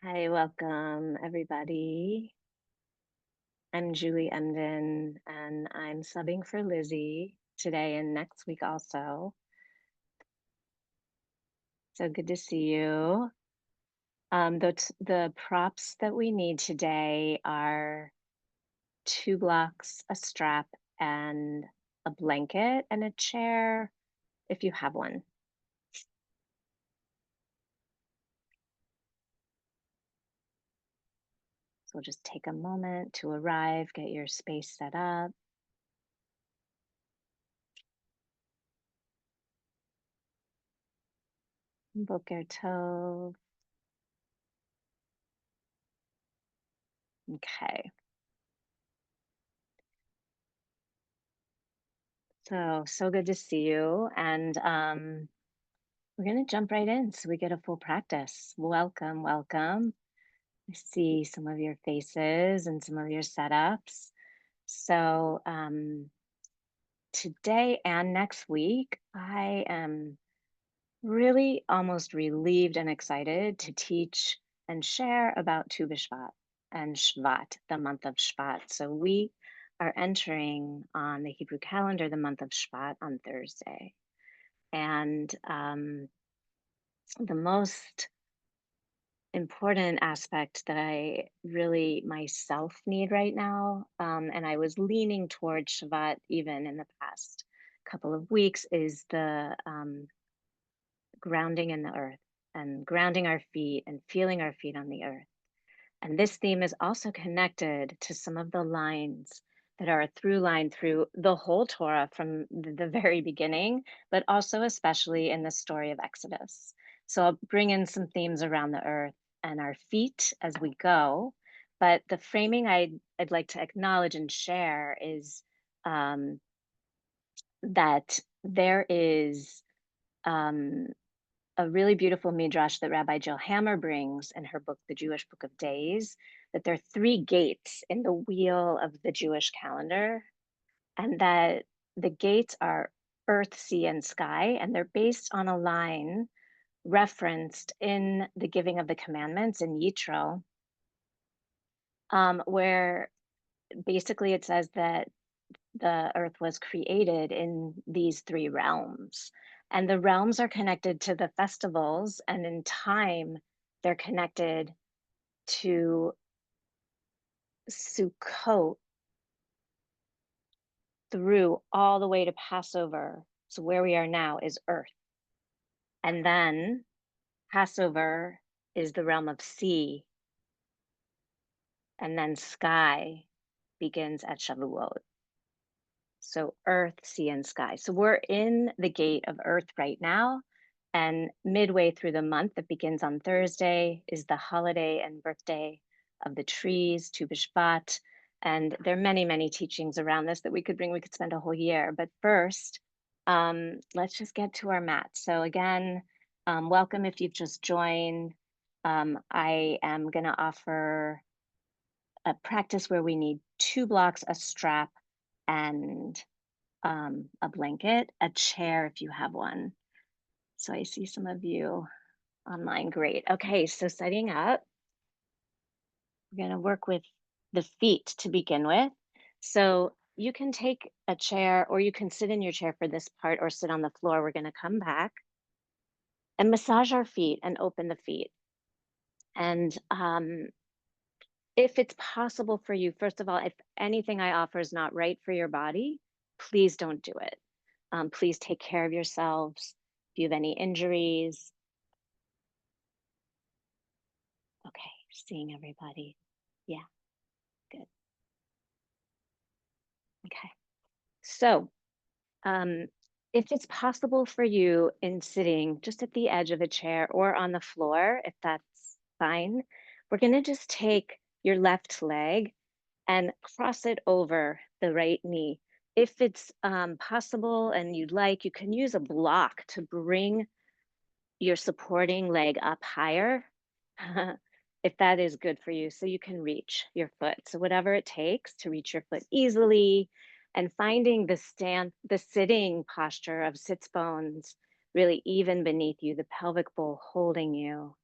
Hi, welcome everybody. I'm Julie Emden and I'm subbing for Lizzie today and next week also. So good to see you. The props that we need today are 2 blocks, a strap, and a blanket and a chair if you have one. So we'll just take a moment to arrive, get your space set up. Boker Tov. Okay. So good to see you. And we're going to jump right in so we get a full practice. Welcome, welcome. I see some of your faces and some of your setups. So today and next week, I am really almost relieved and excited to teach and share about Tu B'Shvat and Shvat, the month of Shvat. So we are entering on the Hebrew calendar the month of Shvat on Thursday. And the most important aspect that I really myself need right now, and I was leaning towards Shabbat even in the past couple of weeks, is the grounding in the earth and grounding our feet and feeling our feet on the earth. And this theme is also connected to some of the lines that are a through line through the whole Torah from the very beginning, but also especially in the story of Exodus. So I'll bring in some themes around the earth and our feet as we go. But the framing I'd like to acknowledge and share is that there is um, a really beautiful midrash that Rabbi Jill Hammer brings in her book, The Jewish Book of Days, that there are 3 gates in the wheel of the Jewish calendar, and that the gates are earth, sea, and sky, and they're based on a line referenced in the giving of the commandments in Yitro, where basically it says that the earth was created in these 3 realms. And the realms are connected to the festivals, and in time, they're connected to Sukkot through all the way to Passover. So where we are now is earth. And then Passover is the realm of sea, and then sky begins at Shavuot. So earth, sea, and sky. So we're in the gate of earth right now. And midway through the month that begins on Thursday is the holiday and birthday of the trees, Tu B'Shvat. And there are many, many teachings around this that we could bring. We could spend a whole year. But first, let's just get to our mat. So again, welcome if you've just joined. I am going to offer a practice where we need 2 blocks, a strap, and a blanket, a chair if you have one. So I see some of you online. Great. Okay, so setting up, we're going to work with the feet to begin with. So you can take a chair or you can sit in your chair for this part or sit on the floor. We're going to come back and massage our feet and open the feet. And if it's possible for you, first of all, if anything I offer is not right for your body, please don't do it. Please take care of yourselves. If you have any injuries. Okay, seeing everybody. Yeah, good. Okay. So, if it's possible for you in sitting just at the edge of a chair or on the floor, if that's fine, we're going to just take your left leg and cross it over the right knee. If it's possible and you'd like, you can use a block to bring your supporting leg up higher. If that is good for you, so you can reach your foot. So whatever it takes to reach your foot easily, and finding the sitting posture of sits bones really even beneath you, the pelvic bowl holding you.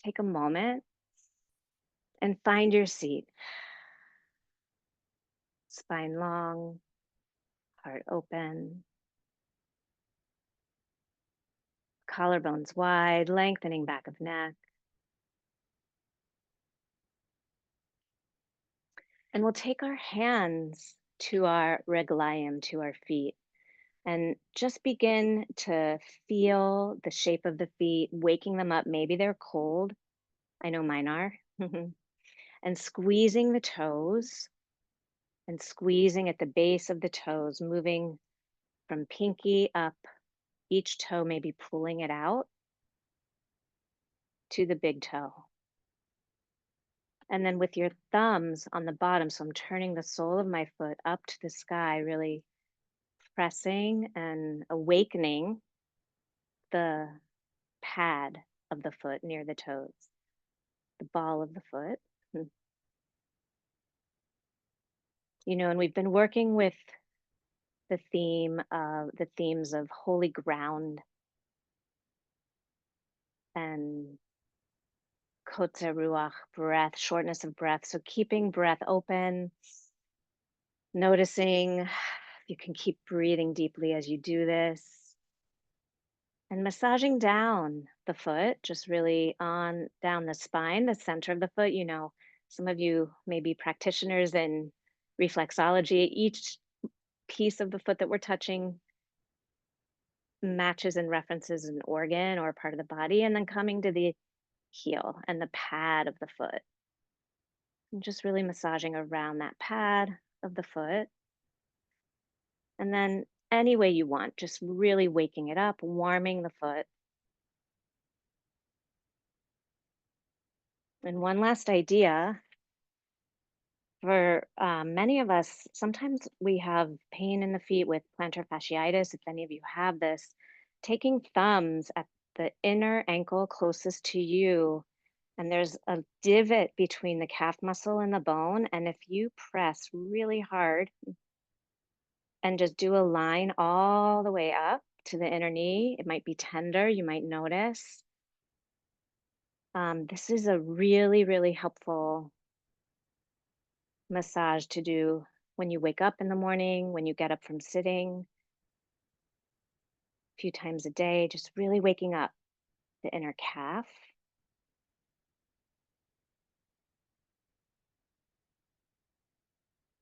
Take a moment And find your seat. Spine long, heart open, collarbones wide, lengthening back of neck. And we'll take our hands to our reglayim, to our feet, and just begin to feel the shape of the feet, waking them up. Maybe they're cold. I know mine are. And squeezing the toes and squeezing at the base of the toes, moving from pinky up, each toe maybe pulling it out to the big toe. And then with your thumbs on the bottom, so I'm turning the sole of my foot up to the sky, really pressing and awakening the pad of the foot near the toes, the ball of the foot. Hmm. And we've been working with the themes of holy ground and kotze ruach, breath, shortness of breath. So keeping breath open, noticing you can keep breathing deeply as you do this, and massaging down the foot, just really on down the spine, the center of the foot. Some of you may be practitioners in reflexology. Each piece of the foot that we're touching matches and references an organ or part of the body, and then coming to the heel and the pad of the foot. And just really massaging around that pad of the foot. And then any way you want, just really waking it up, warming the foot. And one last idea for many of us, sometimes we have pain in the feet with plantar fasciitis. If any of you have this, taking thumbs at the inner ankle closest to you, and there's a divot between the calf muscle and the bone. And if you press really hard and just do a line all the way up to the inner knee, it might be tender, you might notice. This is a really, really helpful massage to do when you wake up in the morning, when you get up from sitting, a few times a day, just really waking up the inner calf.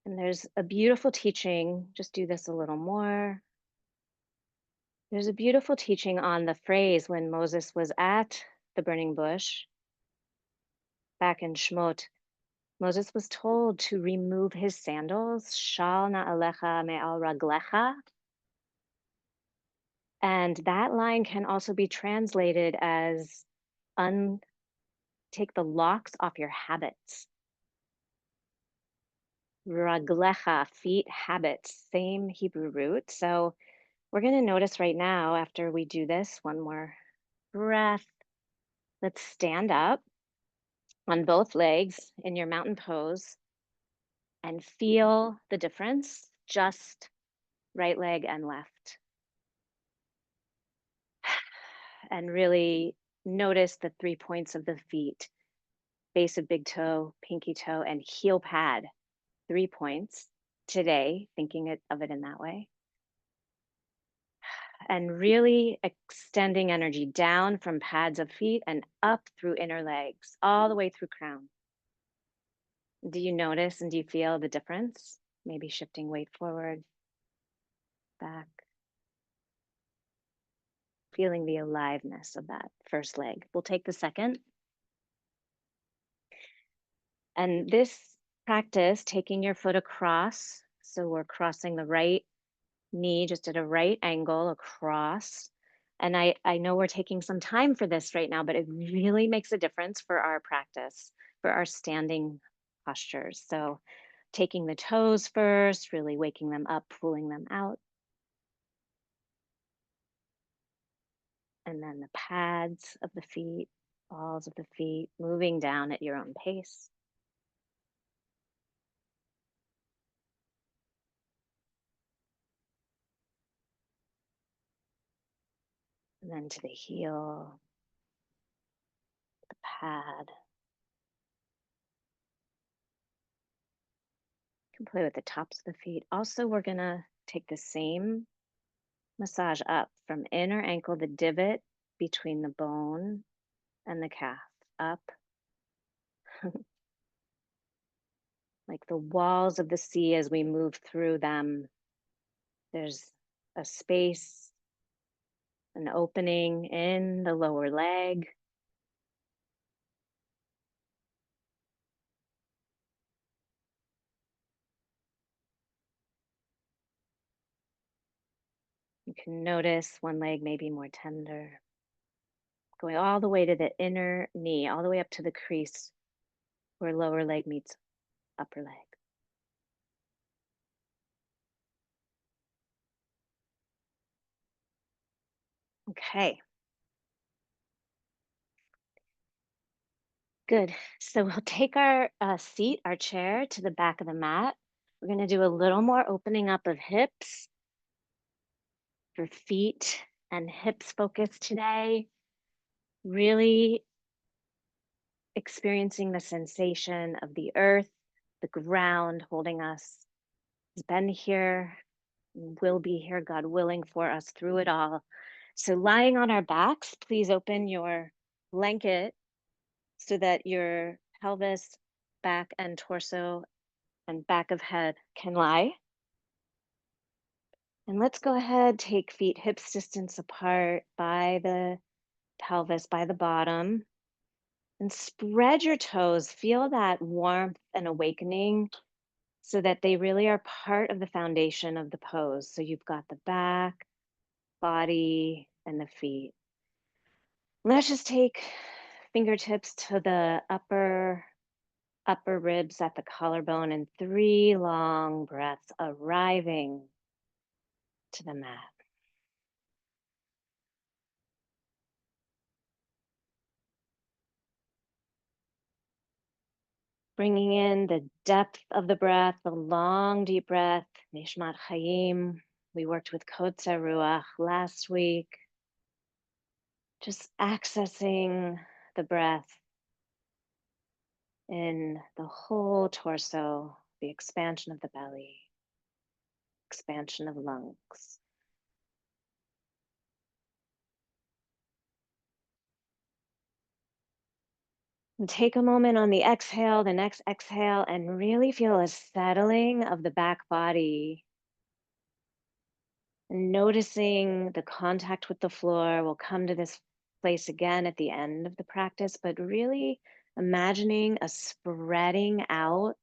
And there's a beautiful teaching, just do this a little more. There's a beautiful teaching on the phrase when Moses was at the burning bush back in Shmot. Moses was told to remove his sandals, shal na'alecha me'al raglecha. And that line can also be translated as take the locks off your habits. Raglecha, feet, habits, same Hebrew root. So we're going to notice right now, after we do this, one more breath. Let's stand up on both legs in your mountain pose and feel the difference, just right leg and left. And really notice the 3 points of the feet, base of big toe, pinky toe, and heel pad, 3 points today, thinking of it in that way. And really extending energy down from pads of feet and up through inner legs, all the way through crown. Do you notice and do you feel the difference? Maybe shifting weight forward, back, feeling the aliveness of that first leg. We'll take the second. And this practice, taking your foot across, so we're crossing the right knee just at a right angle across. And I know we're taking some time for this right now, but it really makes a difference for our practice, for our standing postures. So taking the toes first, really waking them up, pulling them out. And then the pads of the feet, balls of the feet, moving down at your own pace. And then to the heel, the pad, can play with the tops of the feet. Also, we're going to take the same massage up from inner ankle, the divot between the bone and the calf, up like the walls of the sea as we move through them. There's a space, an opening in the lower leg. You can notice one leg may be more tender, going all the way to the inner knee, all the way up to the crease where lower leg meets upper leg. Okay, good. So we'll take our seat, our chair to the back of the mat. We're going to do a little more opening up of hips for feet and hips focus today. Really experiencing the sensation of the earth, the ground holding us. Has been here, will be here, God willing, for us through it all. So, lying on our backs, please open your blanket so that your pelvis, back, and torso and back of head can lie. And let's go ahead, take feet hips distance apart by the pelvis, by the bottom, and spread your toes. Feel that warmth and awakening so that they really are part of the foundation of the pose. So you've got the back, body, and the feet. Let's just take fingertips to the upper ribs at the collarbone and 3 long breaths arriving to the mat. Bringing in the depth of the breath, the long, deep breath, Nishmat Chaim. We worked with Kotze Ruach last week. Just accessing the breath in the whole torso, the expansion of the belly, expansion of lungs. And take a moment on the exhale, the next exhale, and really feel a settling of the back body. And noticing the contact with the floor. We'll come to this place again at the end of the practice, but really imagining a spreading out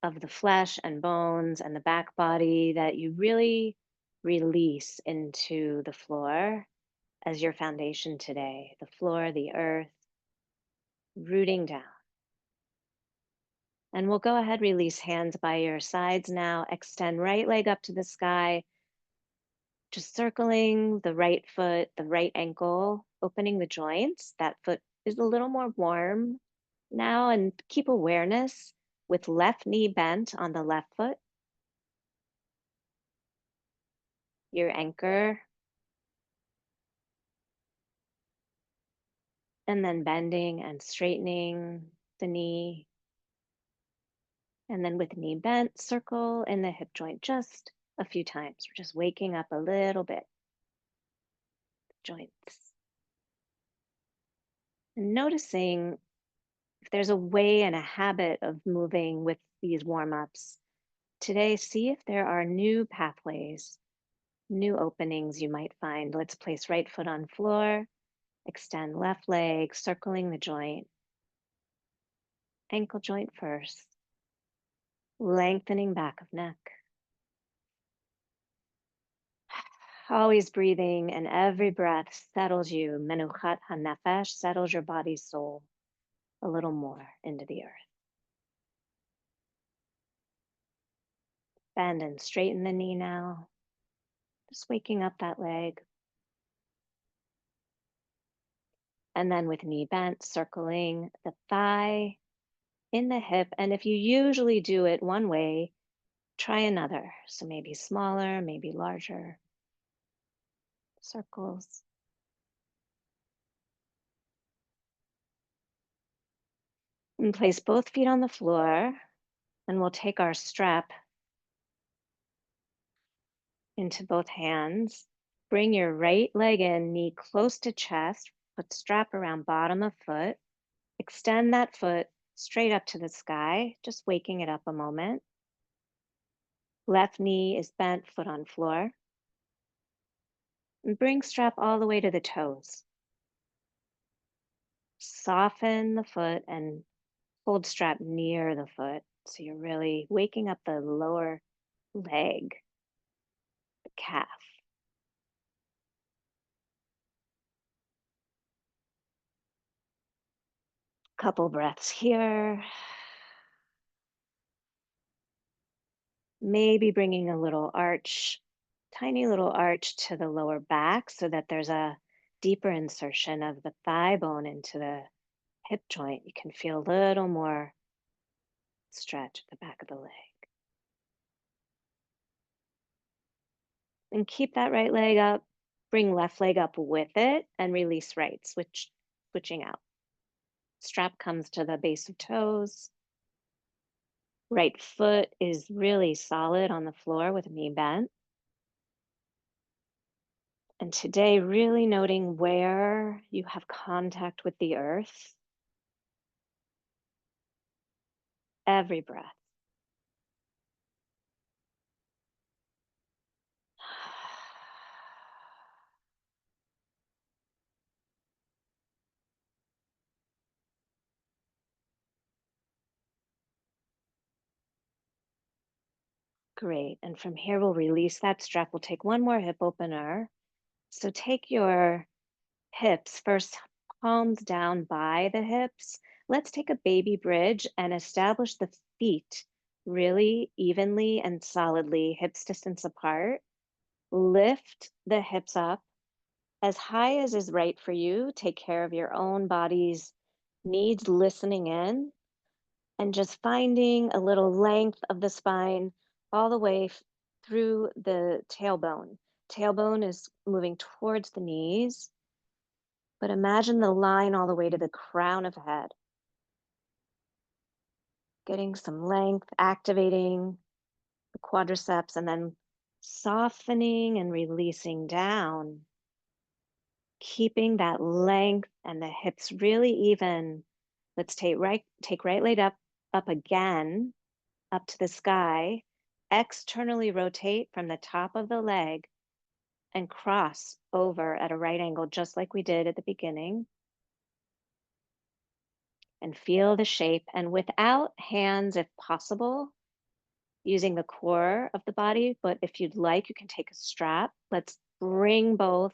of the flesh and bones and the back body that you really release into the floor as your foundation today. The floor, the earth, rooting down. And we'll go ahead, release hands by your sides now. Extend right leg up to the sky, just circling the right foot, the right ankle, opening the joints. That foot is a little more warm now, and keep awareness with left knee bent on the left foot. Your anchor, and then bending and straightening the knee. And then with knee bent, circle in the hip joint just a few times. We're just waking up a little bit. Joints. And noticing if there's a way and a habit of moving with these warm-ups. Today, see if there are new pathways, new openings you might find. Let's place right foot on floor, extend left leg, circling the joint. Ankle joint first, lengthening back of neck. Always breathing, and every breath settles you. Menuchat hanefesh settles your body, soul a little more into the earth. Bend and straighten the knee now. Just waking up that leg. And then with knee bent, circling the thigh in the hip. And if you usually do it one way, try another. So maybe smaller, maybe larger. Circles. And place both feet on the floor. And we'll take our strap into both hands. Bring your right leg in, knee close to chest, put strap around bottom of foot. Extend that foot straight up to the sky, just waking it up a moment. Left knee is bent, foot on floor. And bring strap all the way to the toes. Soften the foot and hold strap near the foot. So you're really waking up the lower leg, the calf. Couple breaths here. Maybe bringing a little arch, tiny little arch to the lower back so that there's a deeper insertion of the thigh bone into the hip joint. You can feel a little more stretch at the back of the leg. And keep that right leg up. Bring left leg up with it and release right, switching out. Strap comes to the base of toes. Right foot is really solid on the floor with knee bent. And today, really noting where you have contact with the earth. Every breath. Great. And from here, we'll release that strap. We'll take one more hip opener. So take your hips first, palms down by the hips. Let's take a baby bridge and establish the feet really evenly and solidly, hips distance apart. Lift the hips up as high as is right for you. Take care of your own body's needs, listening in, and just finding a little length of the spine all the way through the tailbone. Tailbone is moving towards the knees, but imagine the line all the way to the crown of the head. Getting some length, activating the quadriceps, and then softening and releasing down, keeping that length and the hips really even. Let's take right leg up again, up to the sky. Externally rotate from the top of the leg and cross over at a right angle, just like we did at the beginning. And feel the shape. And without hands, if possible, using the core of the body. But if you'd like, you can take a strap. Let's bring both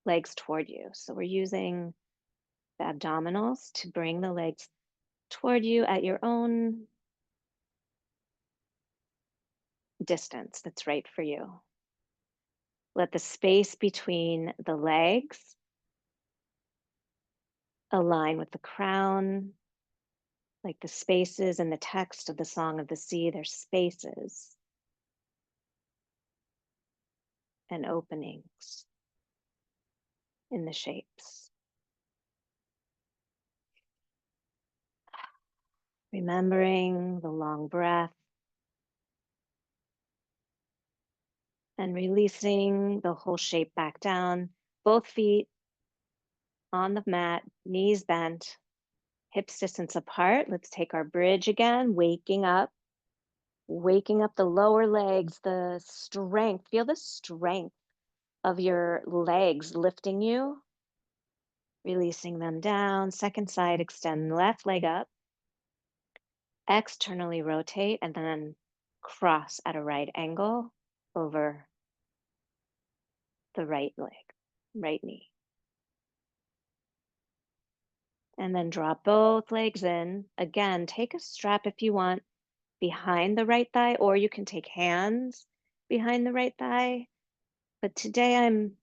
legs toward you. So we're using the abdominals to bring the legs toward you at your own distance that's right for you. Let the space between the legs align with the crown, like the spaces in the text of the Song of the Sea. There's spaces and openings in the shapes. Remembering the long breath and releasing the whole shape back down. Both feet on the mat, knees bent, hips distance apart. Let's take our bridge again, waking up the lower legs, the strength. Feel the strength of your legs lifting you, releasing them down. Second side, extend left leg up, externally rotate, and then cross at a right angle over the right leg, right knee. And then drop both legs in. Again, take a strap if you want behind the right thigh, or you can take hands behind the right thigh. But today I'm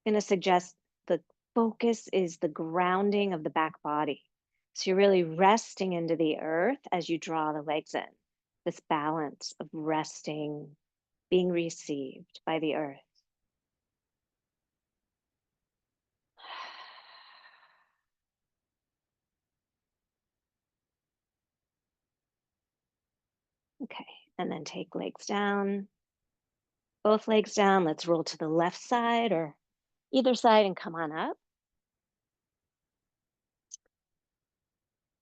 going to suggest the focus is the grounding of the back body. So you're really resting into the earth as you draw the legs in. This balance of resting, being received by the earth. Okay. And then take legs down, both legs down. Let's roll to the left side or either side and come on up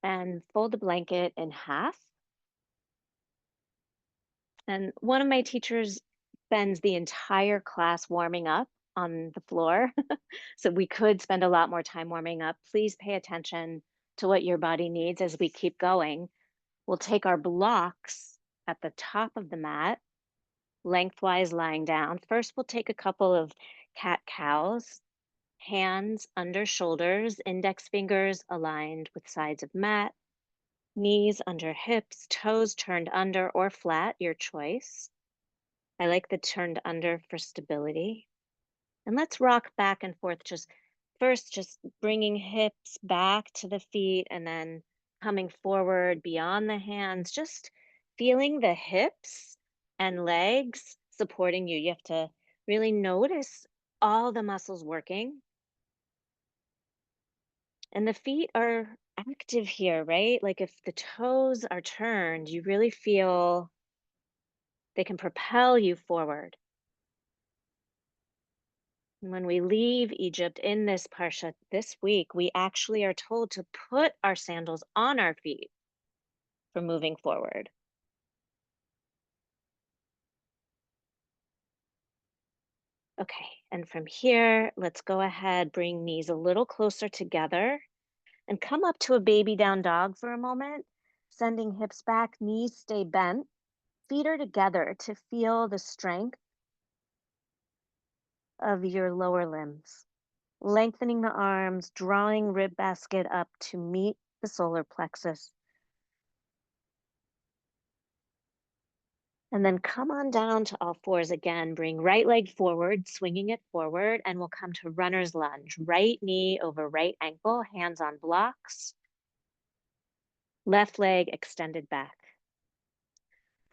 and fold the blanket in half. And one of my teachers spends the entire class warming up on the floor. So we could spend a lot more time warming up. Please pay attention to what your body needs as we keep going. We'll take our blocks at the top of the mat, lengthwise lying down. First, we'll take a couple of cat cows, hands under shoulders, index fingers aligned with sides of mat, knees under hips, toes turned under or flat, your choice. I like the turned under for stability. And let's rock back and forth. Just first, just bringing hips back to the feet and then coming forward beyond the hands, just feeling the hips and legs supporting you. You have to really notice all the muscles working. And the feet are active here, right? Like if the toes are turned, you really feel they can propel you forward. When we leave Egypt in this parsha this week, we actually are told to put our sandals on our feet for moving forward. Okay, and from here, let's go ahead, bring knees a little closer together and come up to a baby down dog for a moment, sending hips back, knees stay bent, feet are together to feel the strength of your lower limbs. Lengthening the arms, drawing rib basket up to meet the solar plexus. And then come on down to all fours again. Bring right leg forward, swinging it forward, and we'll come to runner's lunge. Right knee over right ankle, hands on blocks. Left leg extended back.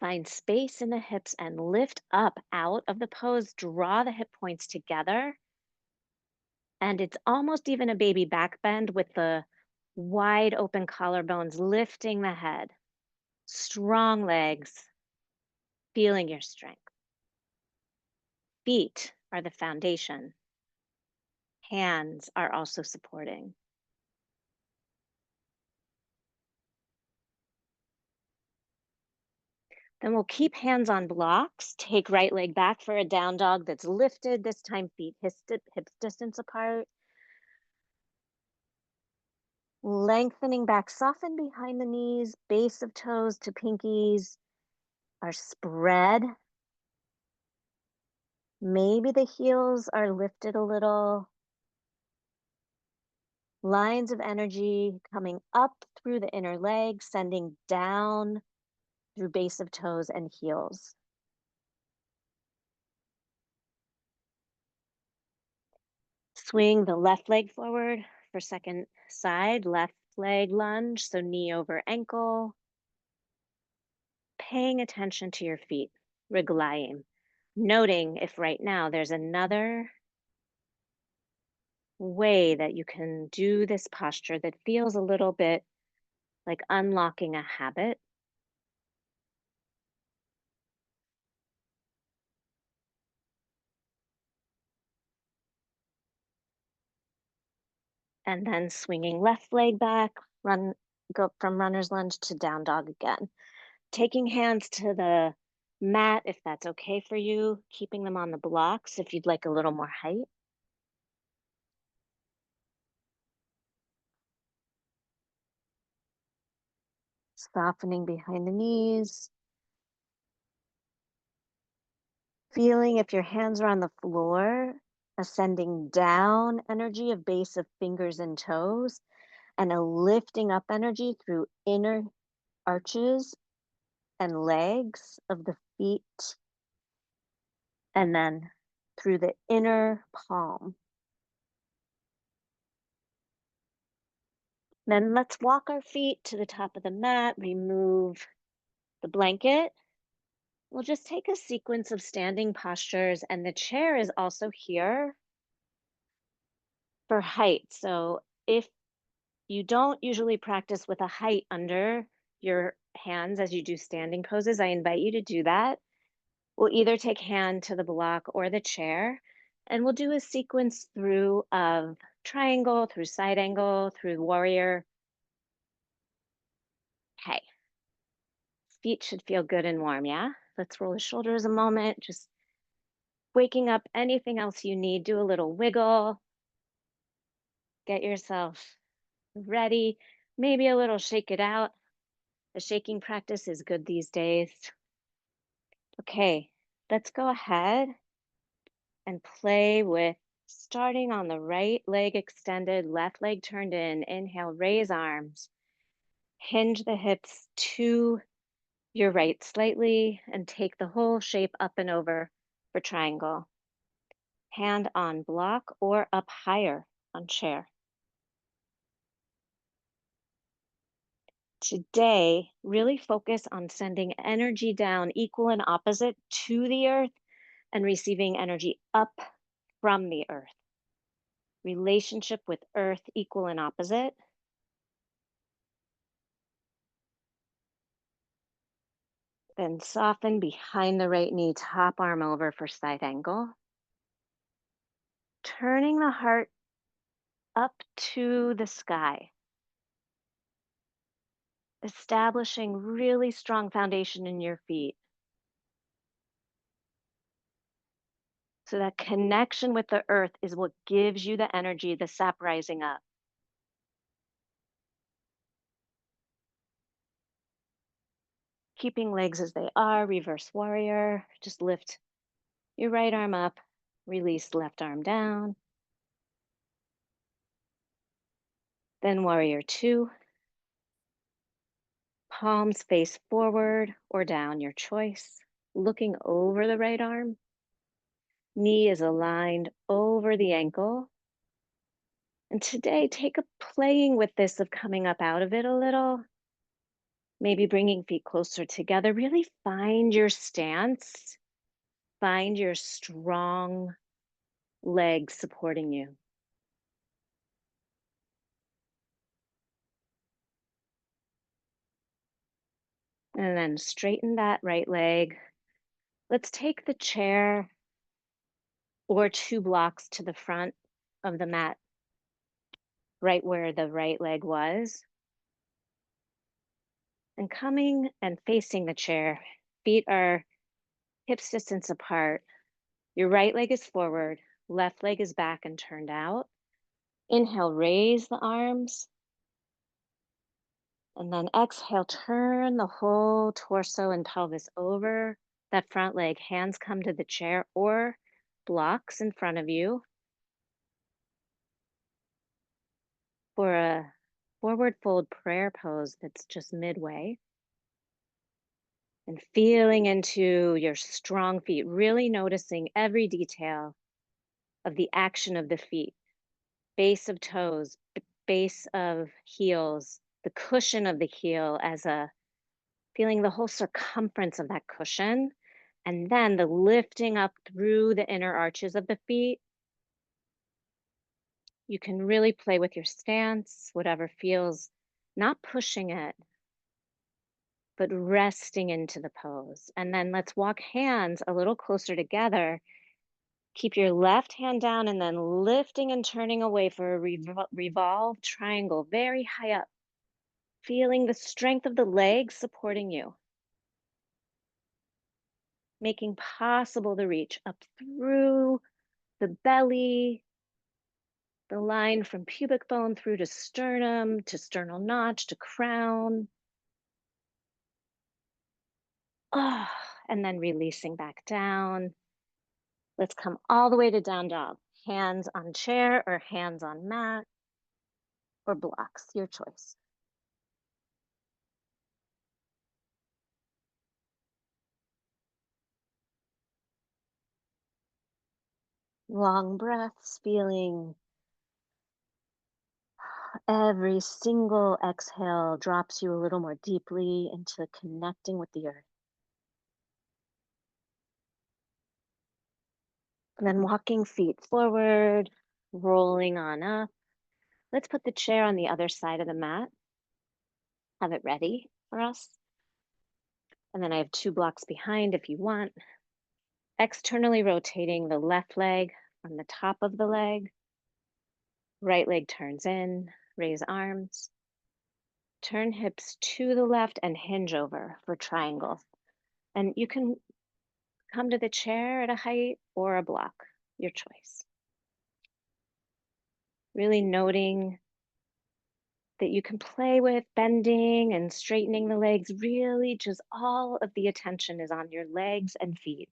Find space in the hips and lift up out of the pose. Draw the hip points together. And it's almost even a baby back bend with the wide open collarbones lifting the head. Strong legs, feeling your strength. Feet are the foundation. Hands are also supporting. Then we'll keep hands on blocks. Take right leg back for a down dog that's lifted, this time feet hips distance apart. Lengthening back, soften behind the knees, base of toes to pinkies are spread. Maybe the heels are lifted a little. Lines of energy coming up through the inner leg, sending down through base of toes and heels. Swing the left leg forward for second side, left leg lunge, so knee over ankle. Paying attention to your feet, reglayim. Noting if right now there's another way that you can do this posture that feels a little bit like unlocking a habit. And then swinging left leg back, go from runner's lunge to down dog again. Taking hands to the mat if that's okay for you, keeping them on the blocks if you'd like a little more height. Softening behind the knees. Feeling if your hands are on the floor, ascending down energy of base of fingers and toes, and a lifting up energy through inner arches and legs of the feet, and then through the inner palm. Then let's walk our feet to the top of the mat, remove the blanket. We'll just take a sequence of standing postures, and the chair is also here for height. So if you don't usually practice with a height under, your hands as you do standing poses. I invite you to do that. We'll either take hand to the block or the chair, and we'll do a sequence through of triangle, through side angle, through warrior. Okay, feet should feel good and warm, yeah? Let's roll the shoulders a moment, just waking up anything else you need. Do a little wiggle, get yourself ready, maybe a little shake it out. The shaking practice is good these days. Okay, let's go ahead and play with starting on the right leg extended, left leg turned in. Inhale, raise arms, hinge the hips to your right slightly, and take the whole shape up and over for triangle. Hand on block or up higher on chair. Today, really focus on sending energy down equal and opposite to the earth and receiving energy up from the earth. Relationship with earth equal and opposite. Then soften behind the right knee, top arm over for side angle. Turning the heart up to the sky. Establishing really strong foundation in your feet. So that connection with the earth is what gives you the energy, the sap rising up. Keeping legs as they are, reverse warrior. Just lift your right arm up, release left arm down. Then warrior two. Palms face forward or down, your choice. Looking over the right arm. Knee is aligned over the ankle. And today, take a playing with this of coming up out of it a little. Maybe bringing feet closer together. Really find your stance. Find your strong legs supporting you. And then straighten that right leg. Let's take the chair or two blocks to the front of the mat, right where the right leg was. And coming and facing the chair, feet are hips distance apart. Your right leg is forward, left leg is back and turned out. Inhale, raise the arms. And then exhale, turn the whole torso and pelvis over that front leg. Hands come to the chair or blocks in front of you for a forward fold prayer pose that's just midway. And feeling into your strong feet, really noticing every detail of the action of the feet, base of toes, base of heels, the cushion of the heel as a feeling the whole circumference of that cushion, and then the lifting up through the inner arches of the feet. You can really play with your stance, whatever feels, not pushing it, but resting into the pose. And then let's walk hands a little closer together. Keep your left hand down and then lifting and turning away for a revolve triangle, very high up. Feeling the strength of the legs supporting you, making possible the reach up through the belly, the line from pubic bone through to sternal notch to crown. Oh, and then releasing back down. Let's come all the way to down dog. Hands on chair or hands on mat or blocks, your choice. Long breaths, feeling every single exhale drops you a little more deeply into connecting with the earth. And then walking feet forward, rolling on up. Let's put the chair on the other side of the mat. Have it ready. for us. And then I have two blocks behind if you want. Externally rotating the left leg from the top of the leg. Right leg turns in, raise arms. Turn hips to the left and hinge over for triangle. And you can come to the chair at a height or a block, your choice. Really noting that you can play with bending and straightening the legs. Really, just all of the attention is on your legs and feet.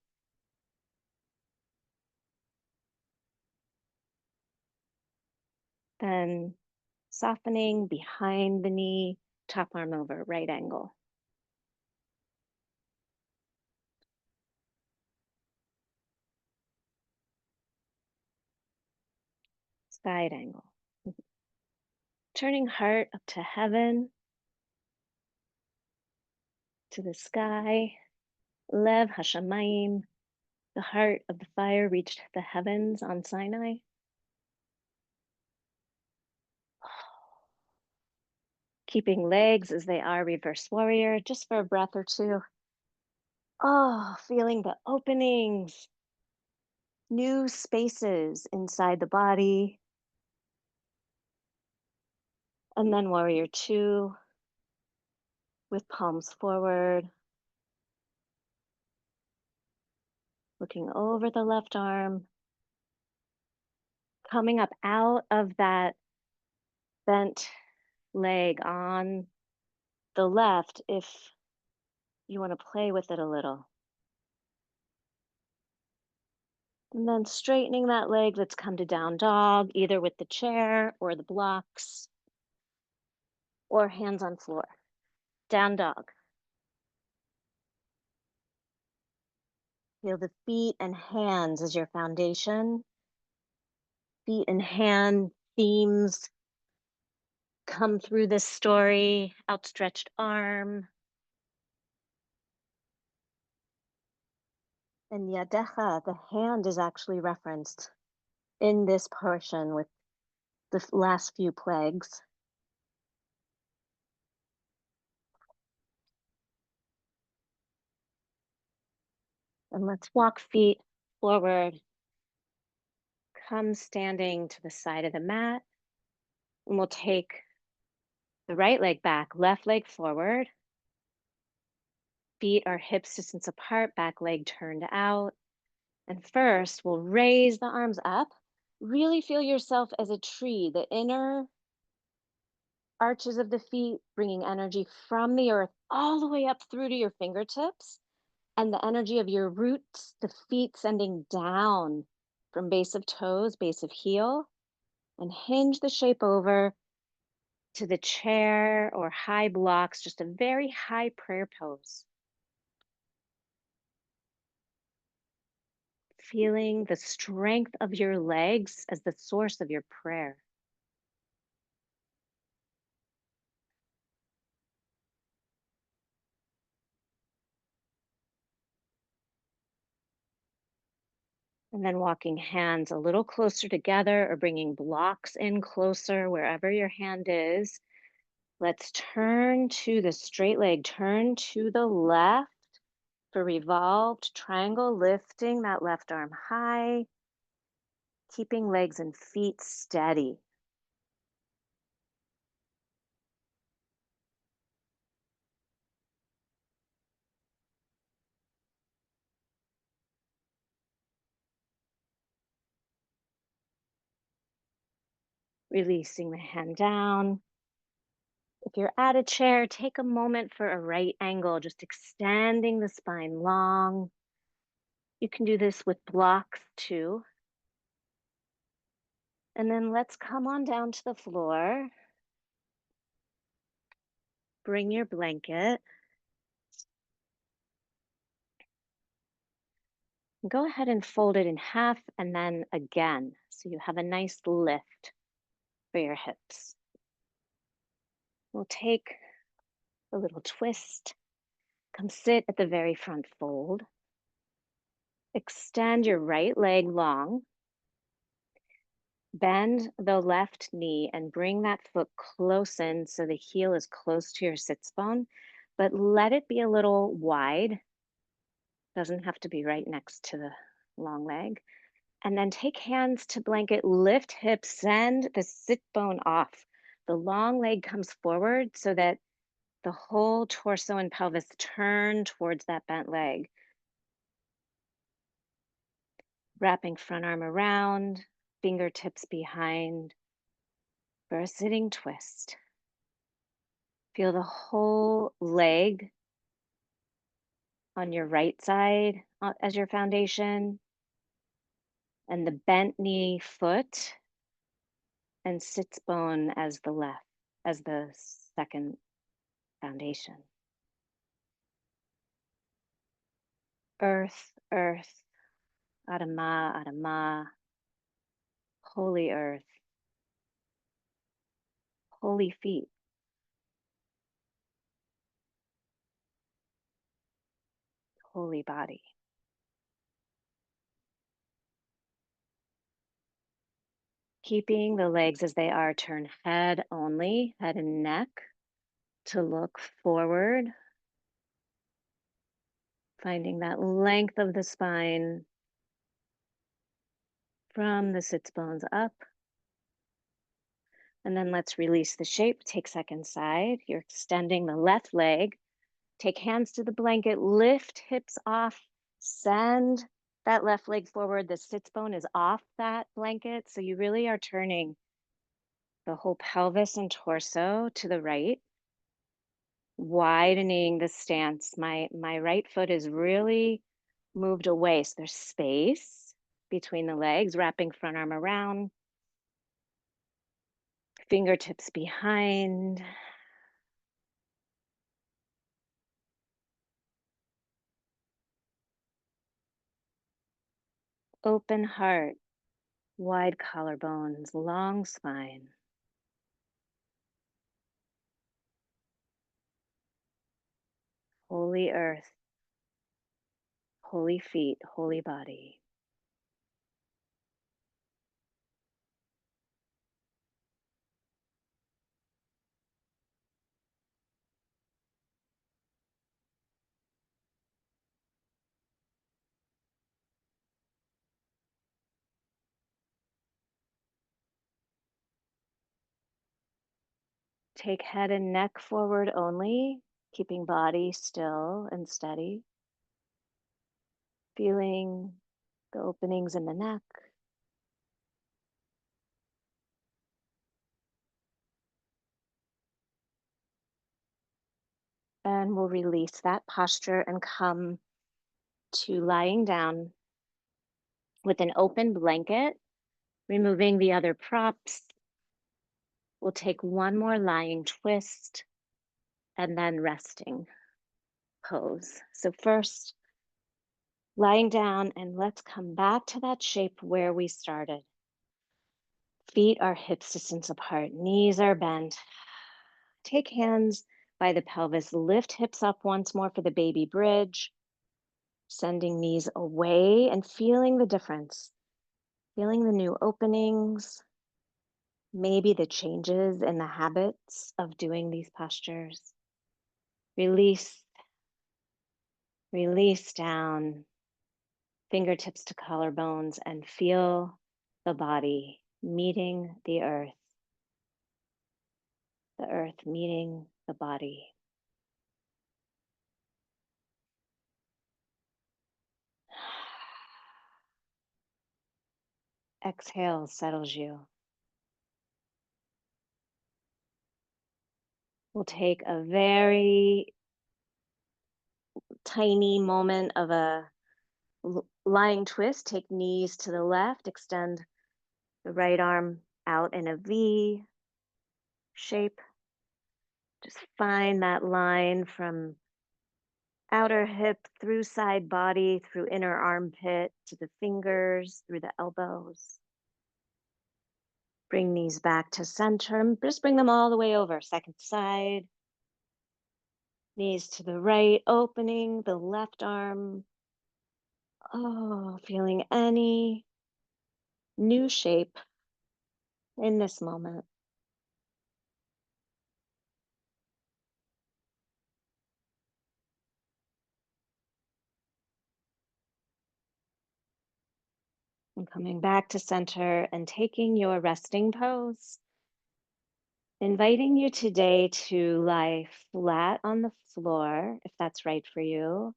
Then softening behind the knee, top arm over, right angle. Side angle. Turning heart up to heaven, to the sky. Lev Hashamayim, the heart of the fire reached the heavens on Sinai. Keeping legs as they are, reverse warrior, just for a breath or two. Oh, feeling the openings, new spaces inside the body. And then warrior two with palms forward, looking over the left arm, coming up out of that bent leg on the left if you want to play with it a little. And then straightening that leg, let's come to down dog, either with the chair or the blocks or hands on floor. Down dog. Feel the feet and hands as your foundation. Feet and hand themes come through this story. Outstretched arm. And yadecha, the hand is actually referenced in this portion with the last few plagues. And let's walk feet forward. Come standing to the side of the mat. And we'll take the right leg back, left leg forward. Feet are hips distance apart, back leg turned out. And first, we'll raise the arms up. Really feel yourself as a tree, the inner arches of the feet, bringing energy from the earth all the way up through to your fingertips. And the energy of your roots, the feet sending down from base of toes, base of heel, and hinge the shape over to the chair or high blocks, just a very high prayer pose. Feeling the strength of your legs as the source of your prayer. And then walking hands a little closer together or bringing blocks in closer wherever your hand is. Let's turn to the straight leg, turn to the left for revolved triangle, lifting that left arm high, keeping legs and feet steady. Releasing the hand down. If you're at a chair, take a moment for a right angle, just extending the spine long. You can do this with blocks too. And then let's come on down to the floor. Bring your blanket. Go ahead and fold it in half and then again, so you have a nice lift for your hips. We'll take a little twist. Come sit at the very front fold. Extend your right leg long. Bend the left knee and bring that foot close in so the heel is close to your sits bone. but let it be a little wide. Doesn't have to be right next to the long leg. And then take hands to blanket, lift hips, send the sit bone off. The long leg comes forward so that the whole torso and pelvis turn towards that bent leg. Wrapping front arm around, fingertips behind for a sitting twist. Feel the whole leg on your right side as your foundation, and the bent knee foot and sits bone as the left, as the second foundation. Earth, earth, Adama, Adama, holy earth, holy feet, holy body. Keeping the legs as they are, turn head only, head and neck to look forward. Finding that length of the spine from the sits bones up. And then let's release the shape. Take second side. You're extending the left leg. Take hands to the blanket, lift hips off, send that left leg forward. The sits bone is off that blanket. So you really are turning the whole pelvis and torso to the right, widening the stance. My right foot is really moved away. So there's space between the legs, wrapping front arm around, fingertips behind. Open heart, wide collarbones, long spine. Holy earth, holy feet, holy body. Take head and neck forward only, keeping body still and steady. Feeling the openings in the neck. And we'll release that posture and come to lying down with an open blanket, removing the other props. We'll take one more lying twist and then resting pose. So first, lying down, and let's come back to that shape where we started. Feet are hips distance apart, knees are bent. Take hands by the pelvis, lift hips up once more for the baby bridge, sending knees away and feeling the difference, feeling the new openings, maybe the changes in the habits of doing these postures. Release, release down, fingertips to collarbones, and feel the body meeting the earth meeting the body. Exhale settles you. We'll take a very tiny moment of a lying twist. Take knees to the left, extend the right arm out in a V shape. Just find that line from outer hip through side body, through inner armpit to the fingers, through the elbows. Bring knees back to center. Just bring them all the way over. Second side. Knees to the right, opening the left arm. Oh, feeling any new shape in this moment. And coming back to center and taking your resting pose, inviting you today to lie flat on the floor, if that's right for you.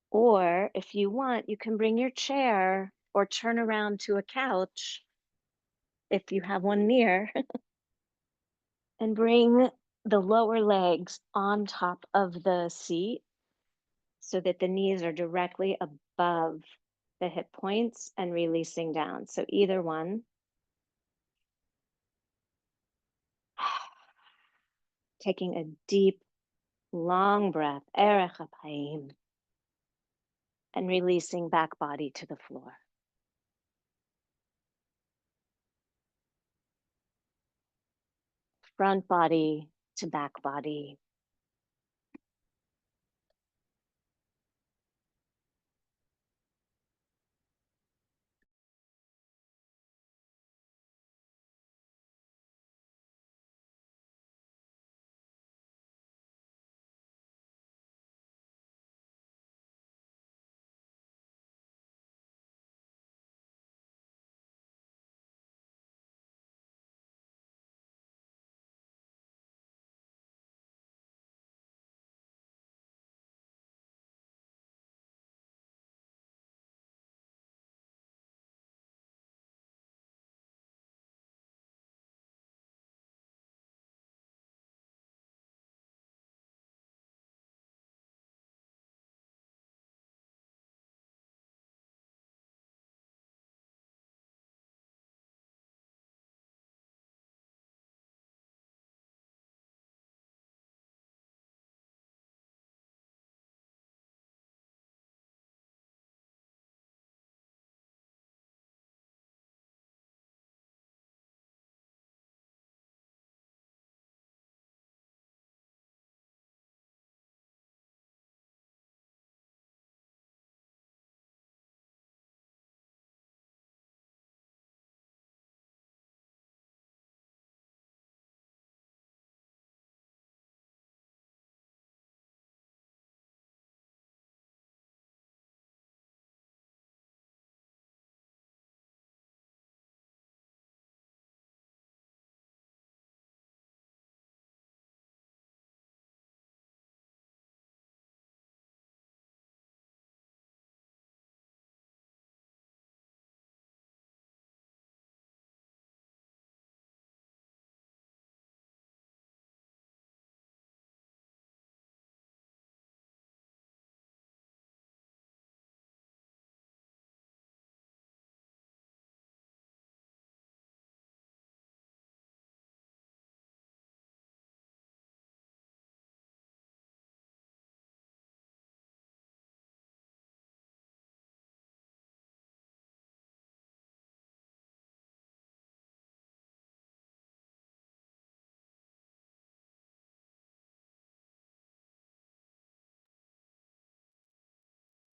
Or if you want, you can bring your chair or turn around to a couch if you have one near and bring the lower legs on top of the seat so that the knees are directly above the hip points and releasing down. So either one. Taking a deep, long breath, Erech Apayim, and releasing back body to the floor. Front body to back body.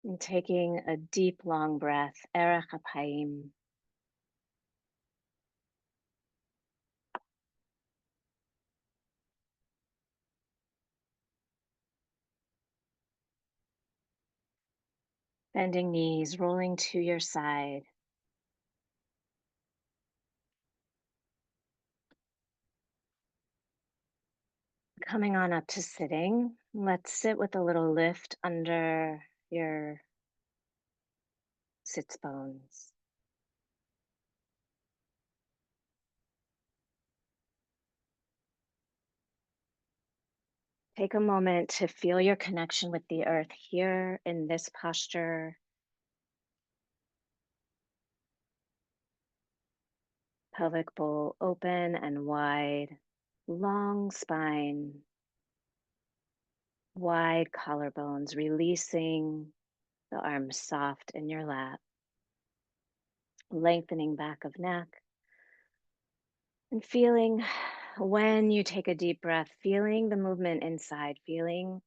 And taking a deep, long breath, Erech Apayim. Bending knees, rolling to your side. Coming on up to sitting. Let's sit with a little lift under your sits bones. Take a moment to feel your connection with the earth here in this posture. Pelvic bowl open and wide, long spine, wide collarbones, releasing the arms soft in your lap, lengthening back of neck, and feeling when you take a deep breath, feeling the movement inside, feeling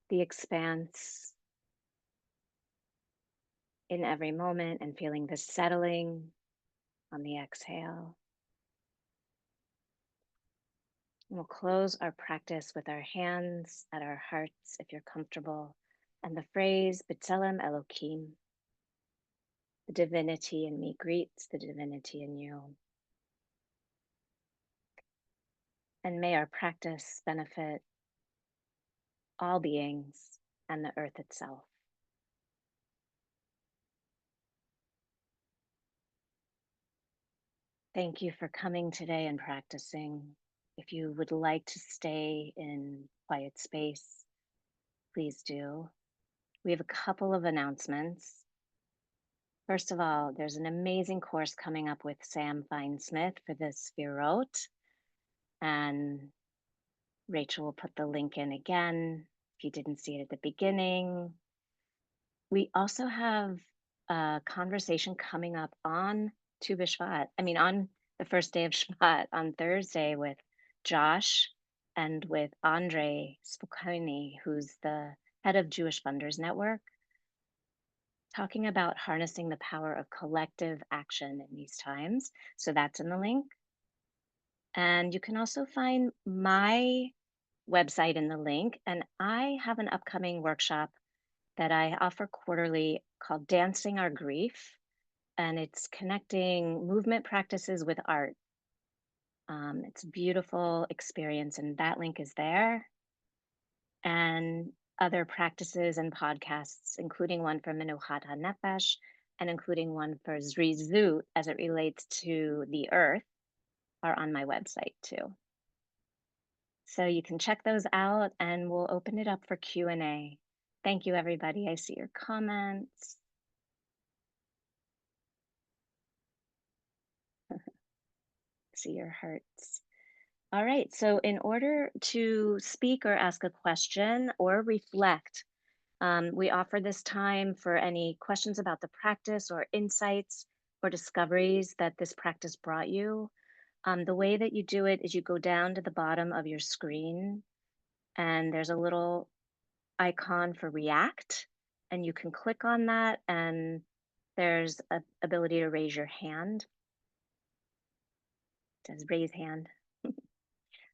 the expanse in every moment, and feeling the settling on the exhale. We'll close our practice with our hands at our hearts if you're comfortable, and the phrase B'Tselem Elokim. The divinity in me greets the divinity in you. And may our practice benefit all beings and the earth itself. Thank you for coming today and practicing. If you would like to stay in quiet space, please do. We have a couple of announcements. First of all, there's an amazing course coming up with Sam Fine-Smith for the Sphirot, and Rachel will put the link in again if you didn't see it at the beginning. We also have a conversation coming up on Tu B'Shvat, on the first day of Shvat on Thursday with Josh and with Andre Spokane, who's the head of Jewish Funders Network, talking about harnessing the power of collective action in these times. So that's in the link. And you can also find my website in the link. And I have an upcoming workshop that I offer quarterly called Dancing Our Grief. And it's connecting movement practices with art. It's a beautiful experience, and that link is there. And other practices and podcasts, including one for Menuchat HaNefesh and including one for Zrizut as it relates to the earth, are on my website too. So you can check those out and we'll open it up for Q&A. Thank you, everybody. I see your comments. See your hearts. All right, so in order to speak or ask a question or reflect, we offer this time for any questions about the practice or insights or discoveries that this practice brought you. The way that you do it is you go down to the bottom of your screen and there's a little icon for react, and you can click on that and there's a ability to raise your hand. It says raise hand.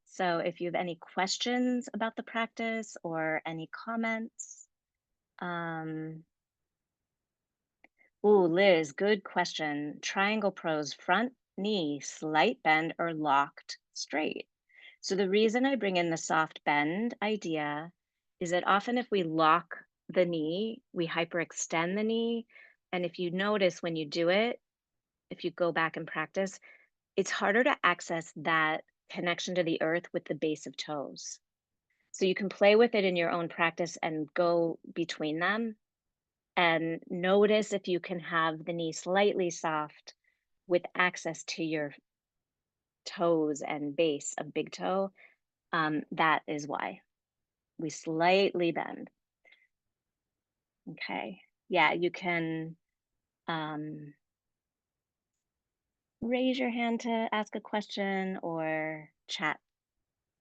So if you have any questions about the practice or any comments, Liz, good question. Triangle pose, front knee, slight bend or locked straight. So the reason I bring in the soft bend idea is that often if we lock the knee, we hyperextend the knee. And if you notice when you do it, if you go back and practice, it's harder to access that connection to the earth with the base of toes. So you can play with it in your own practice and go between them and notice if you can have the knee slightly soft with access to your toes and base of big toe. That is why we slightly bend. Okay. Yeah, you can raise your hand to ask a question or chat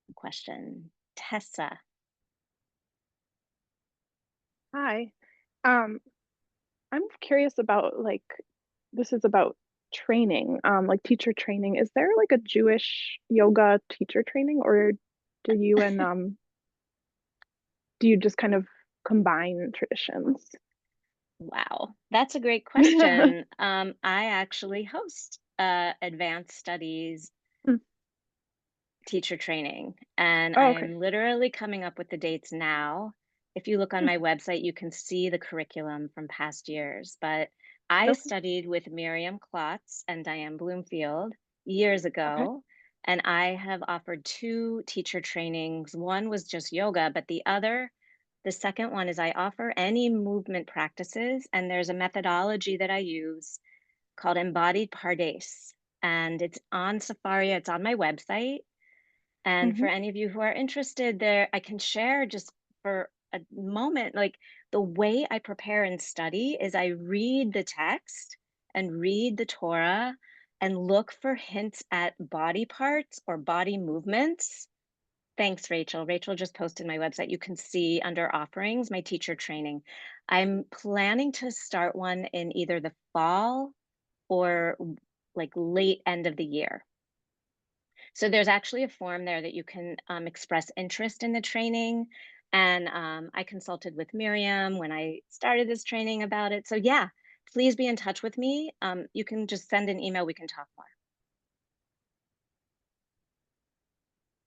a question. Tessa. Hi. Um, I'm curious about this is about training, like teacher training. Is there like a Jewish yoga teacher training, or do you and do you just kind of combine traditions? Wow, that's a great question. I actually host advanced studies Hmm. teacher training, and Oh, I okay. am literally coming up with the dates now. If you look on Hmm. my website, you can see the curriculum from past years. But I Okay. studied with Miriam Klotz and Diane Bloomfield years Okay. ago, and I have offered two teacher trainings. One was just yoga, but the second one is I offer any movement practices, and there's a methodology that I use called Embodied Pardes, and it's on Safari, it's on my website. And Hmm. for any of you who are interested there, I can share just for a moment, like the way I prepare and study is I read the text and read the Torah and look for hints at body parts or body movements. Thanks, Rachel. Rachel just posted my website. You can see under offerings, my teacher training. I'm planning to start one in either the fall or like late end of the year. So there's actually a form there that you can express interest in the training. And I consulted with Miriam when I started this training about it. So yeah, please be in touch with me. You can just send an email. We can talk more.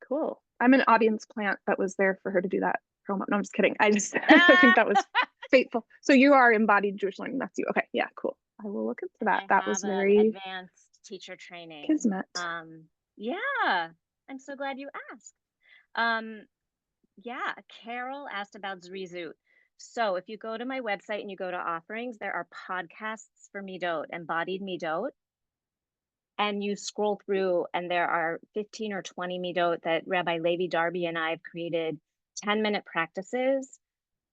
Cool. I'm an audience plant that was there for her to do that promo. No, I'm just kidding. I just I think Ah! that was fateful. So you are embodied Jewish learning. That's you. Okay. Yeah, cool. I will look into And that. I That was have an very advanced teacher training. kismet. Yeah, I'm so glad you asked. Um, yeah, Carol asked about Zrizut. So if you go to my website and you go to offerings, there are podcasts for Midot, embodied Midot, and you scroll through, and there are 15 or 20 Midot that Rabbi Levi Darby and I have created 10-minute practices,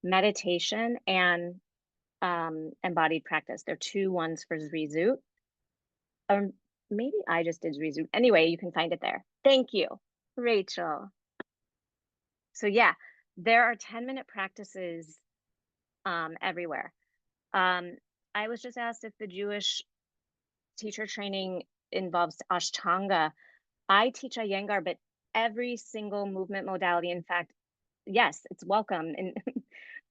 meditation, and embodied practice. There are two ones for Zrizut. Or maybe I just did Zrizut. Anyway, you can find it there. Thank you, Rachel. So yeah, there are 10-minute practices everywhere. Um, I was just asked if the Jewish teacher training involves Ashtanga. I teach Iyengar, but every single movement modality, in fact, yes, it's welcome.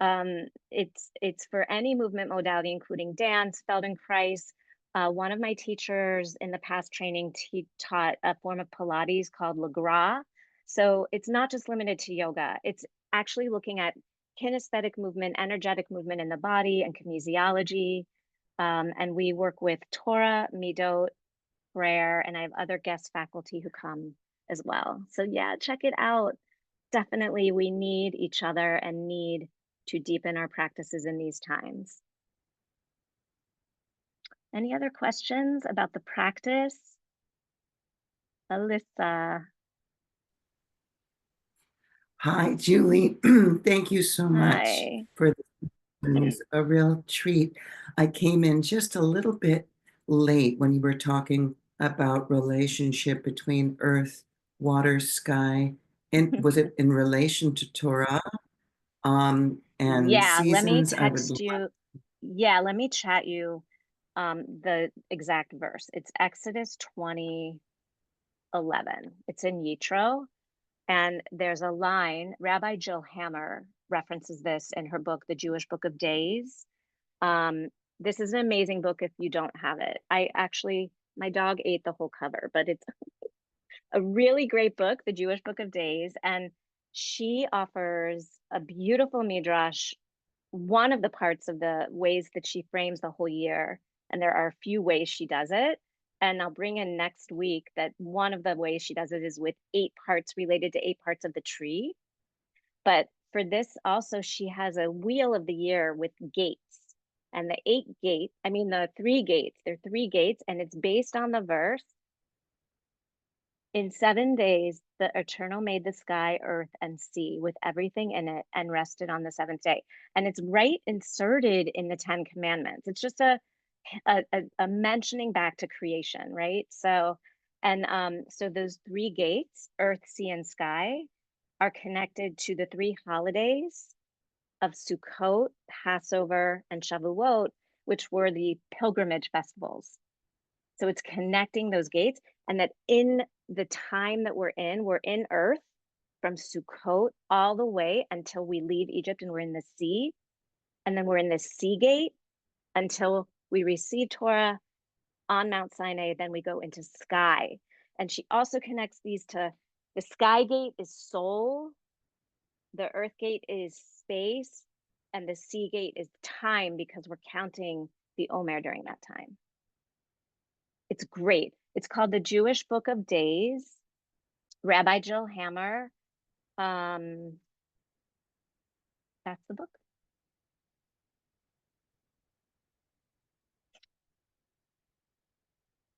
And it's for any movement modality, including dance, Feldenkrais. One of my teachers in the past training taught a form of Pilates called Le Gras. So it's not just limited to yoga. It's actually looking at kinesthetic movement, energetic movement in the body, and kinesiology. And we work with Torah, Midot, prayer, and I have other guest faculty who come as well. So yeah, check it out. Definitely, we need each other and need to deepen our practices in these times. Any other questions about the practice? Alyssa, Hi, Julie. Thank you so much hi. for this. It was a real treat. I came in just a little bit late when you were talking about relationship between earth, water, sky, and was it in relation to Torah and Yeah, let me seasons? I would text you. Yeah, let me chat you the exact verse. It's Exodus 20:11. It's in Yitro. And there's a line, Rabbi Jill Hammer references this in her book, The Jewish Book of Days. Um, this is an amazing book if you don't have it. I actually, my dog ate the whole cover, but it's a really great book, The Jewish Book of Days. And she offers a beautiful midrash, one of the parts of the ways that she frames the whole year. And there are a few ways she does it. And I'll bring in next week that one of the ways she does it is with 8 parts related to 8 parts of the tree. But for this also, she has a wheel of the year with gates. And the 8 gates, I mean, the 3 gates, there are 3 gates, and it's based on the verse. In 7 days, the Eternal made the sky, earth, and sea with everything in it and rested on the seventh day. And it's right inserted in the Ten Commandments. It's just a mentioning back to creation, right? So, and so those 3 gates, earth, sea, and sky, are connected to the 3 holidays of Sukkot, Passover, and Shavuot, which were the pilgrimage festivals. So it's connecting those gates, and that in the time that we're in earth from Sukkot all the way until we leave Egypt and we're in the sea. And then we're in the sea gate until we receive Torah on Mount Sinai. Then we go into sky. And she also connects these to the sky gate is soul, the earth gate is space, and the sea gate is time because we're counting the Omer during that time. It's great. It's called The Jewish Book of Days, Rabbi Jill Hammer. Um, that's the book.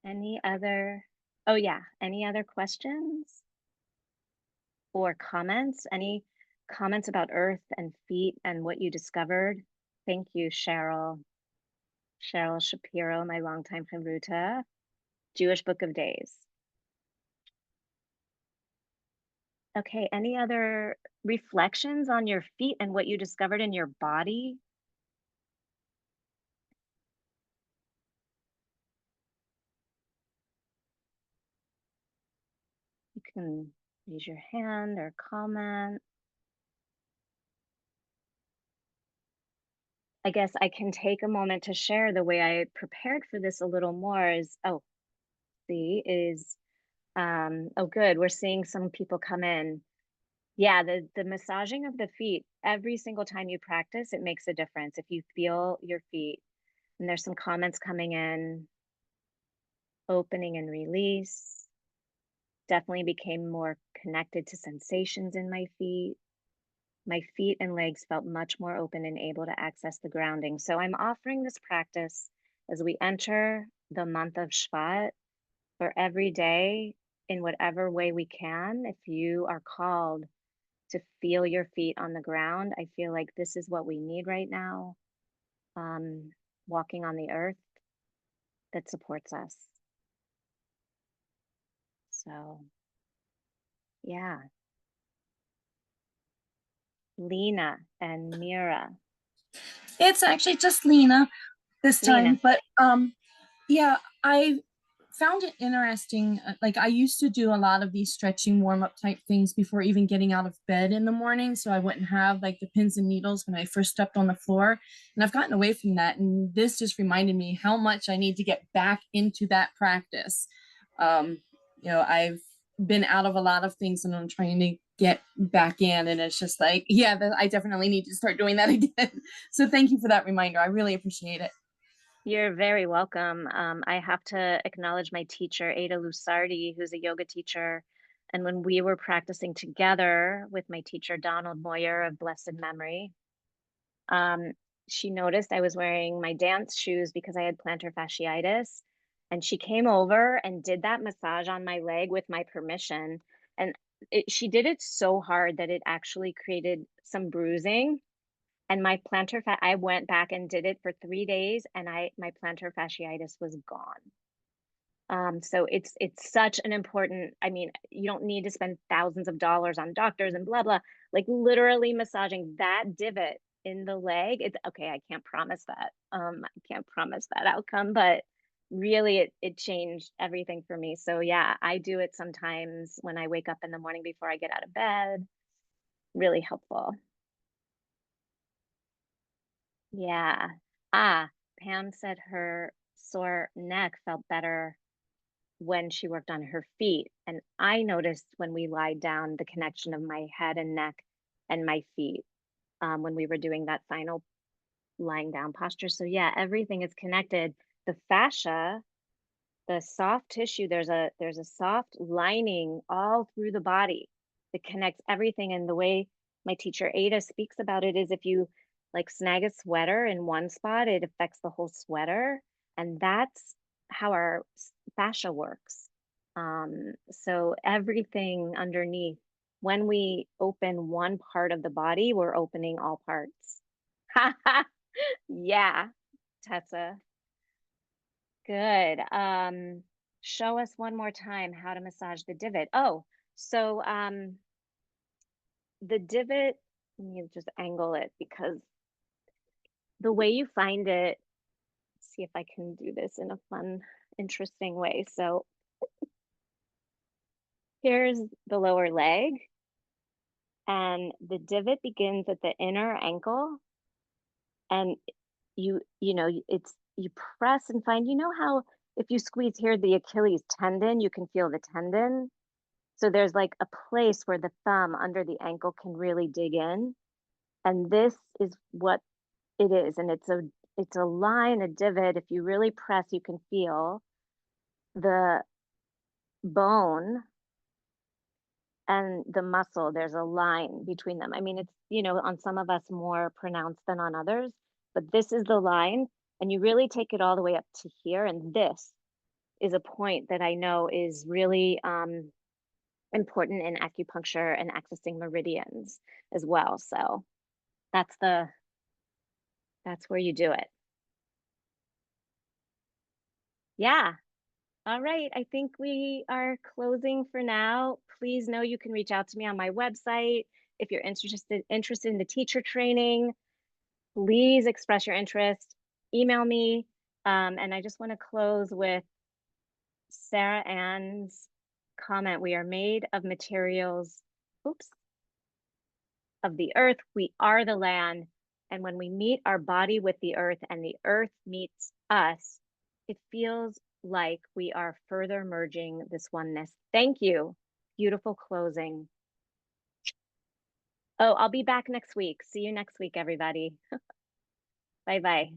Any other, oh yeah, any other questions or comments? Any comments about earth and feet and what you discovered? Thank you, Cheryl. Cheryl Shapiro, my longtime friend Ruta. Jewish Book of Days. Okay, any other reflections on your feet and what you discovered in your body? You can raise your hand or comment. I guess I can take a moment to share the way I prepared for this a little more is, oh, see, is, oh, good. We're seeing some people come in. Yeah, the massaging of the feet, every single time you practice, it makes a difference. If you feel your feet, and there's some comments coming in, opening and release, definitely became more connected to sensations in my feet. My feet and legs felt much more open and able to access the grounding. So I'm offering this practice as we enter the month of Shvat for every day in whatever way we can. If you are called to feel your feet on the ground, I feel like this is what we need right now. Um, Walking on the earth that supports us. So, yeah, Lena and Mira. It's actually just Lena this Lena, time, but yeah, I found it interesting. Like I used to do a lot of these stretching warm-up type things before even getting out of bed in the morning, so I wouldn't have like the pins and needles when I first stepped on the floor. And I've gotten away from that, and this just reminded me how much I need to get back into that practice. Um, I've been out of a lot of things, and I'm trying to get back in, and it's just like, yeah, I definitely need to start doing that again. So thank you for that reminder. I really appreciate it. you're very welcome. I have to acknowledge my teacher, Ada Lusardi, who's a yoga teacher. And when we were practicing together with my teacher, Donald Moyer of blessed memory, um, she noticed I was wearing my dance shoes because I had plantar fasciitis. And she came over and did that massage on my leg with my permission. And she did it so hard that it actually created some bruising. And my I went back and did it for 3 days, and my plantar fasciitis was gone. So it's such an important. I mean, you don't need to spend thousands of dollars on doctors and blah blah. Like literally massaging that divot in the leg. It's okay. I can't promise that. I can't promise that outcome, but really, it changed everything for me. So yeah, I do it sometimes when I wake up in the morning before I get out of bed. Really helpful. Yeah. Ah, Pam said her sore neck felt better when she worked on her feet. And I noticed when we lied down the connection of my head and neck and my feet when we were doing that final lying down posture. So, yeah, everything is connected. The fascia, the soft tissue, there's a soft lining all through the body that connects everything. And the way my teacher Ada speaks about it is if you like snag a sweater in one spot, it affects the whole sweater. And that's how our fascia works. So everything underneath, when we open one part of the body, we're opening all parts. Yeah, Tessa. Good. Show us one more time how to massage the divot. Oh, so the divot, let me just angle it because the way you find it, see if I can do this in a fun, interesting way. So here's the lower leg, and the divot begins at the inner ankle, and it's you press and find, how if you squeeze here the Achilles tendon, you can feel the tendon. So there's like a place where the thumb under the ankle can really dig in. And this is what it is. And it's a line, a divot. If you really press, you can feel the bone and the muscle. There's a line between them. I mean, it's, on some of us more pronounced than on others, but this is the line. And you really take it all the way up to here. And this is a point that I know is really important in acupuncture and accessing meridians as well. So that's the that's where you do it. Yeah. All right. I think we are closing for now. Please know you can reach out to me on my website if you're interested in the teacher training. Please express your interest. Email me. And I just want to close with Sarah Ann's comment. We are made of materials, oops, of the earth. We are the land. And when we meet our body with the earth and the earth meets us, it feels like we are further merging this oneness. Thank you. Beautiful closing. Oh, I'll be back next week. See you next week, everybody. Bye bye.